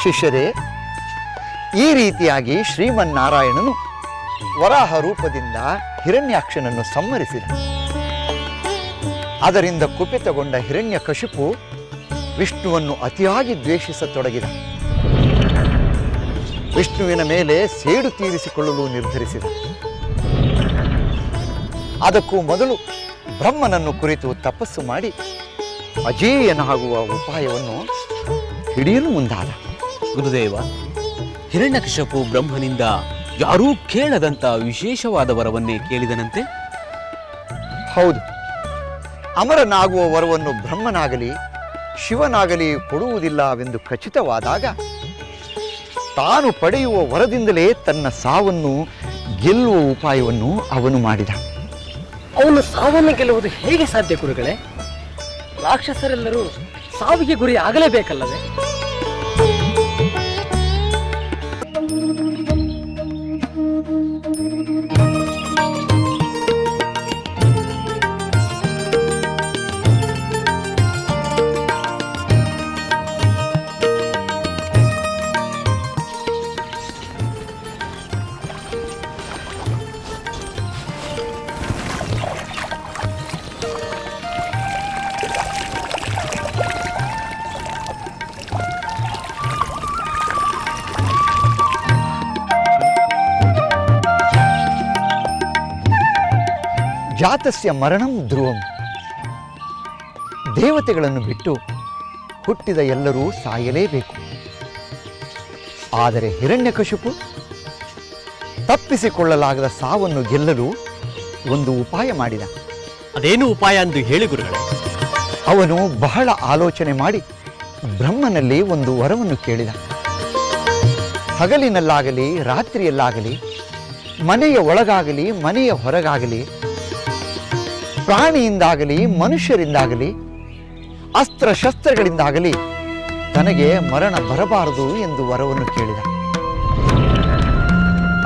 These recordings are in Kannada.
ಶಿಷ್ಯರೇ, ಈ ರೀತಿಯಾಗಿ ಶ್ರೀಮನ್ನಾರಾಯಣನು ವರಾಹ ರೂಪದಿಂದ ಹಿರಣ್ಯಾಕ್ಷನನ್ನು ಸಂಹರಿಸಿದ. ಅದರಿಂದ ಕುಪಿತಗೊಂಡ ಹಿರಣ್ಯಕಶಿಪು ವಿಷ್ಣುವನ್ನು ಅತಿಯಾಗಿ ದ್ವೇಷಿಸತೊಡಗಿದ. ವಿಷ್ಣುವಿನ ಮೇಲೆ ಸೇಡು ತೀರಿಸಿಕೊಳ್ಳಲು ನಿರ್ಧರಿಸಿದ. ಅದಕ್ಕೂ ಮೊದಲು ಬ್ರಹ್ಮನನ್ನು ಕುರಿತು ತಪಸ್ಸು ಮಾಡಿ ಅಜೇಯನಾಗುವ ಉಪಾಯವನ್ನು ಹಿಡಿಯಲು ಮುಂದಾದ. ಗುರುದೇವ, ಹಿರಣ್ಯಕಶಿಪು ಬ್ರಹ್ಮನಿಂದ ಯಾರೂ ಕೇಳದಂತ ವಿಶೇಷವಾದ ವರವನ್ನೇ ಕೇಳಿದನಂತೆ? ಹೌದು, ಅಮರನಾಗುವ ವರವನ್ನು ಬ್ರಹ್ಮನಾಗಲಿ ಶಿವನಾಗಲಿ ಕೊಡುವುದಿಲ್ಲವೆಂದು ಖಚಿತವಾದಾಗ ತಾನು ಪಡೆಯುವ ವರದಿಂದಲೇ ತನ್ನ ಸಾವನ್ನು ಗೆಲ್ಲುವ ಉಪಾಯವನ್ನು ಅವನು ಮಾಡಿದ. ಅವನು ಸಾವನ್ನು ಗೆಲ್ಲುವುದು ಹೇಗೆ ಸಾಧ್ಯ ಗುರುಗಳೇ? ರಾಕ್ಷಸರೆಲ್ಲರೂ ಸಾವಿಗೆ ಗುರಿ ಆಗಲೇಬೇಕಲ್ಲವೇ? ಜಾತಸ್ಯ ಮರಣಂ ಧ್ರುವಂ. ದೇವತೆಗಳನ್ನು ಬಿಟ್ಟು ಹುಟ್ಟಿದ ಎಲ್ಲರೂ ಸಾಯಲೇಬೇಕು. ಆದರೆ ಹಿರಣ್ಯಕಶಿಪು ತಪ್ಪಿಸಿಕೊಳ್ಳಲಾಗದ ಸಾವನ್ನು ಗೆಲ್ಲಲು ಒಂದು ಉಪಾಯ ಮಾಡಿದ. ಅದೇನು ಉಪಾಯ ಎಂದು ಹೇಳಿ ಗುರುಗಳೇ. ಅವನು ಬಹಳ ಆಲೋಚನೆ ಮಾಡಿ ಬ್ರಹ್ಮನಲ್ಲಿ ಒಂದು ವರವನ್ನು ಕೇಳಿದ. ಹಗಲಿನಲ್ಲಾಗಲಿ ರಾತ್ರಿಯಲ್ಲಾಗಲಿ, ಮನೆಯ ಒಳಗಾಗಲಿ ಮನೆಯ ಹೊರಗಾಗಲಿ, ಪ್ರಾಣಿಯಿಂದಾಗಲಿ ಮನುಷ್ಯರಿಂದಾಗಲಿ, ಅಸ್ತ್ರಶಸ್ತ್ರಗಳಿಂದಾಗಲಿ ತನಗೆ ಮರಣ ಬರಬಾರದು ಎಂದು ವರವನ್ನು ಕೇಳಿದ.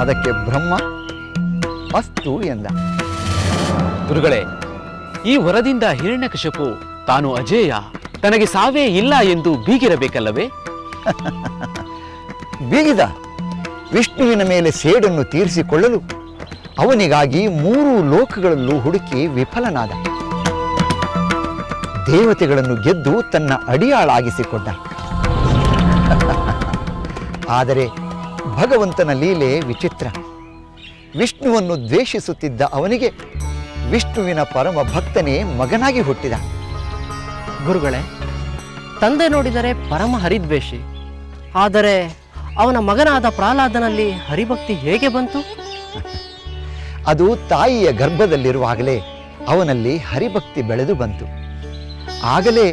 ಅದಕ್ಕೆ ಬ್ರಹ್ಮ ಅಸ್ತು ಎಂದ. ಗುರುಗಳೇ, ಈ ವರದಿಂದ ಹಿರಣ್ಯಕಶಿಪು ತಾನು ಅಜೇಯ, ತನಗೆ ಸಾವೇ ಇಲ್ಲ ಎಂದು ಬೀಗಿರಬೇಕಲ್ಲವೇ? ಬೀಗಿದ. ವಿಷ್ಣುವಿನ ಮೇಲೆ ಸೇಡನ್ನು ತೀರಿಸಿಕೊಳ್ಳಲು ಅವನಿಗಾಗಿ 3 ಲೋಕಗಳಲ್ಲೂ ಹುಡುಕಿ ವಿಫಲನಾದ. ದೇವತೆಗಳನ್ನು ಗೆದ್ದು ತನ್ನ ಅಡಿಯಾಳಾಗಿಸಿಕೊಂಡ. ಆದರೆ ಭಗವಂತನ ಲೀಲೆ ವಿಚಿತ್ರ. ವಿಷ್ಣುವನ್ನು ದ್ವೇಷಿಸುತ್ತಿದ್ದ ಅವನಿಗೆ ವಿಷ್ಣುವಿನ ಪರಮ ಭಕ್ತನೇ ಮಗನಾಗಿ ಹುಟ್ಟಿದ. ಗುರುಗಳೇ, ತಂದೆ ನೋಡಿದರೆ ಪರಮ ಹರಿದ್ವೇಷಿ, ಆದರೆ ಅವನ ಮಗನಾದ ಪ್ರಹ್ಲಾದನಲ್ಲಿ ಹರಿಭಕ್ತಿ ಹೇಗೆ ಬಂತು? ಅದು ತಾಯಿಯ ಗರ್ಭದಲ್ಲಿರುವಾಗಲೇ ಅವನಲ್ಲಿ ಹರಿಭಕ್ತಿ ಬೆಳೆದು ಬಂತು. ಆಗಲೇ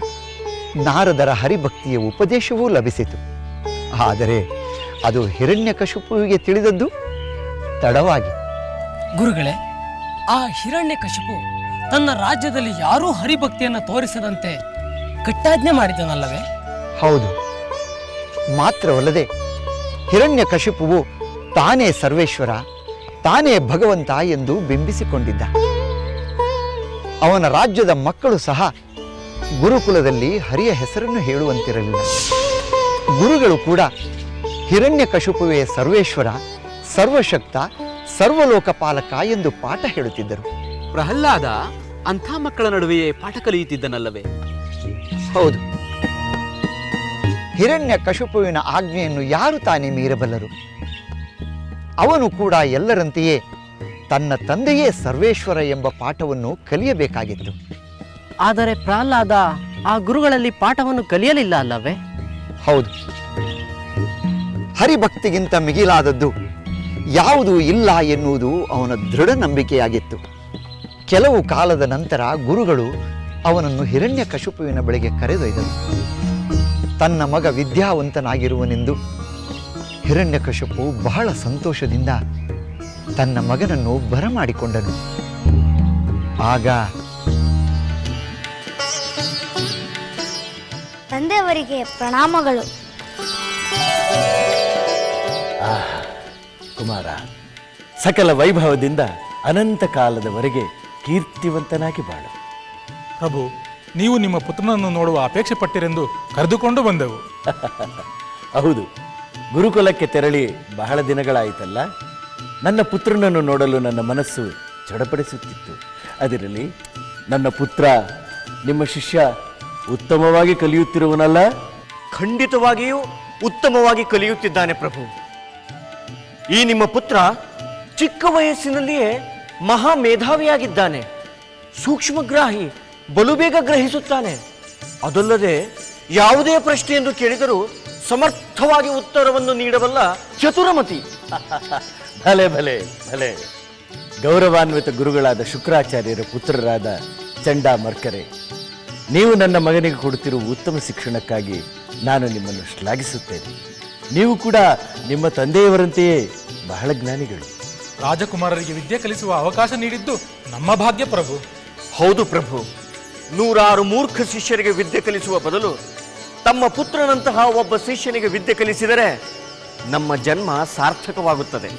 ನಾರದರ ಹರಿಭಕ್ತಿಯ ಉಪದೇಶವೂ ಲಭಿಸಿತು. ಆದರೆ ಅದು ಹಿರಣ್ಯಕಶಿಪುವಿಗೆ ತಿಳಿದದ್ದು ತಡವಾಗಿ. ಗುರುಗಳೇ, ಆ ಹಿರಣ್ಯಕಶಿಪು ತನ್ನ ರಾಜ್ಯದಲ್ಲಿ ಯಾರೂ ಹರಿಭಕ್ತಿಯನ್ನು ತೋರಿಸದಂತೆ ಕಟ್ಟಾಜ್ಞೆ ಮಾಡಿದನಲ್ಲವೇ? ಹೌದು. ಮಾತ್ರವಲ್ಲದೆ ಹಿರಣ್ಯಕಶಿಪುವು ತಾನೇ ಸರ್ವೇಶ್ವರ, ತಾನೇ ಭಗವಂತ ಎಂದು ಬಿಂಬಿಸಿಕೊಂಡಿದ್ದ. ಅವನ ರಾಜ್ಯದ ಮಕ್ಕಳು ಸಹ ಗುರುಕುಲದಲ್ಲಿ ಹರಿಯ ಹೆಸರನ್ನು ಹೇಳುವಂತಿರಲಿಲ್ಲ. ಗುರುಗಳು ಕೂಡ ಹಿರಣ್ಯಕಶಿಪುವೇ ಸರ್ವೇಶ್ವರ, ಸರ್ವಶಕ್ತ, ಸರ್ವಲೋಕಪಾಲಕ ಎಂದು ಪಾಠ ಹೇಳುತ್ತಿದ್ದರು. ಪ್ರಹ್ಲಾದ ಅಂಥ ಮಕ್ಕಳ ನಡುವೆಯೇ ಪಾಠ ಕಲಿಯುತ್ತಿದ್ದನಲ್ಲವೇ? ಹೌದು. ಹಿರಣ್ಯಕಶಿಪುವಿನ ಆಜ್ಞೆಯನ್ನು ಯಾರು ತಾನೇ ಮೀರಬಲ್ಲರು? ಅವನು ಕೂಡ ಎಲ್ಲರಂತೆಯೇ ತನ್ನ ತಂದೆಯೇ ಸರ್ವೇಶ್ವರ ಎಂಬ ಪಾಠವನ್ನು ಕಲಿಯಬೇಕಾಗಿತ್ತು. ಆದರೆ ಪ್ರಹ್ಲಾದ ಆ ಗುರುಗಳಲ್ಲಿ ಪಾಠವನ್ನು ಕಲಿಯಲಿಲ್ಲ ಅಲ್ಲವೇ? ಹೌದು. ಹರಿಭಕ್ತಿಗಿಂತ ಮಿಗಿಲಾದದ್ದು ಯಾವುದೂ ಇಲ್ಲ ಎನ್ನುವುದು ಅವನ ದೃಢ ನಂಬಿಕೆಯಾಗಿತ್ತು. ಕೆಲವು ಕಾಲದ ನಂತರ ಗುರುಗಳು ಅವನನ್ನು ಹಿರಣ್ಯಕಶಿಪುವಿನ ಬಳಿಗೆ ಕರೆದೊಯ್ದರು. ತನ್ನ ಮಗ ವಿದ್ಯಾವಂತನಾಗಿರುವನೆಂದು ಹಿರಣ್ಯಕಶಿಪು ಬಹಳ ಸಂತೋಷದಿಂದ ತನ್ನ ಮಗನನ್ನು ಬರಮಾಡಿಕೊಂಡನು. ಆಗ ತಂದೆಯವರಿಗೆ ಪ್ರಣಾಮಗಳು. ಕುಮಾರ, ಸಕಲ ವೈಭವದಿಂದ ಅನಂತ ಕಾಲದವರೆಗೆ ಕೀರ್ತಿವಂತನಾಗಿ ಬಾಳು. ಪ್ರಭು, ನೀವು ನಿಮ್ಮ ಪುತ್ರನನ್ನು ನೋಡುವ ಅಪೇಕ್ಷೆ ಪಟ್ಟಿರೆಂದು ಕರೆದುಕೊಂಡು ಬಂದೆವು. ಹೌದು, ಗುರುಕುಲಕ್ಕೆ ತೆರಳಿ ಬಹಳ ದಿನಗಳಾಯಿತಲ್ಲ. ನನ್ನ ಪುತ್ರನನ್ನು ನೋಡಲು ನನ್ನ ಮನಸ್ಸು ಚಡಪಡಿಸುತ್ತಿತ್ತು. ಅದರಲ್ಲಿ ನನ್ನ ಪುತ್ರ, ನಿಮ್ಮ ಶಿಷ್ಯ ಉತ್ತಮವಾಗಿ ಕಲಿಯುತ್ತಿರುವನಲ್ಲ? ಖಂಡಿತವಾಗಿಯೂ ಉತ್ತಮವಾಗಿ ಕಲಿಯುತ್ತಿದ್ದಾನೆ ಪ್ರಭು. ಈ ನಿಮ್ಮ ಪುತ್ರ ಚಿಕ್ಕ ವಯಸ್ಸಿನಲ್ಲಿಯೇ ಮಹಾ ಮೇಧಾವಿಯಾಗಿದ್ದಾನೆ. ಸೂಕ್ಷ್ಮಗ್ರಾಹಿ, ಬಲು ಬೇಗ ಗ್ರಹಿಸುತ್ತಾನೆ. ಅದಲ್ಲದೆ ಯಾವುದೇ ಪ್ರಶ್ನೆಯನ್ನು ಕೇಳಿದರೂ ಸಮರ್ಥವಾಗಿ ಉತ್ತರವನ್ನು ನೀಡಬಲ್ಲ ಚತುರಮತಿ. ಭಲೆ ಭಲೆ ಭಲೆ. ಗೌರವಾನ್ವಿತ ಗುರುಗಳಾದ ಶುಕ್ರಾಚಾರ್ಯರ ಪುತ್ರರಾದ ಚಂಡಾಮರ್ಕರೆ, ನೀವು ನನ್ನ ಮಗನಿಗೆ ಕೊಡುತ್ತಿರುವ ಉತ್ತಮ ಶಿಕ್ಷಣಕ್ಕಾಗಿ ನಾನು ನಿಮ್ಮನ್ನು ಶ್ಲಾಘಿಸುತ್ತೇನೆ. ನೀವು ಕೂಡ ನಿಮ್ಮ ತಂದೆಯವರಂತೆಯೇ ಬಹಳ ಜ್ಞಾನಿಗಳು. ರಾಜಕುಮಾರರಿಗೆ ವಿದ್ಯೆ ಕಲಿಸುವ ಅವಕಾಶ ನೀಡಿದ್ದು ನಮ್ಮ ಭಾಗ್ಯ ಪ್ರಭು. ಹೌದು ಪ್ರಭು. 100 ಮೂರ್ಖ ಶಿಷ್ಯರಿಗೆ ವಿದ್ಯೆ ಕಲಿಸುವ ಬದಲು ತಮ್ಮ ಪುತ್ರನಂತಹ ಒಬ್ಬ ಶಿಷ್ಯನಿಗೆ ವಿದ್ಯೆ ಕಲಿಸಿದರೆ ನಮ್ಮ ಜನ್ಮ ಸಾರ್ಥಕವಾಗುತ್ತದೆ.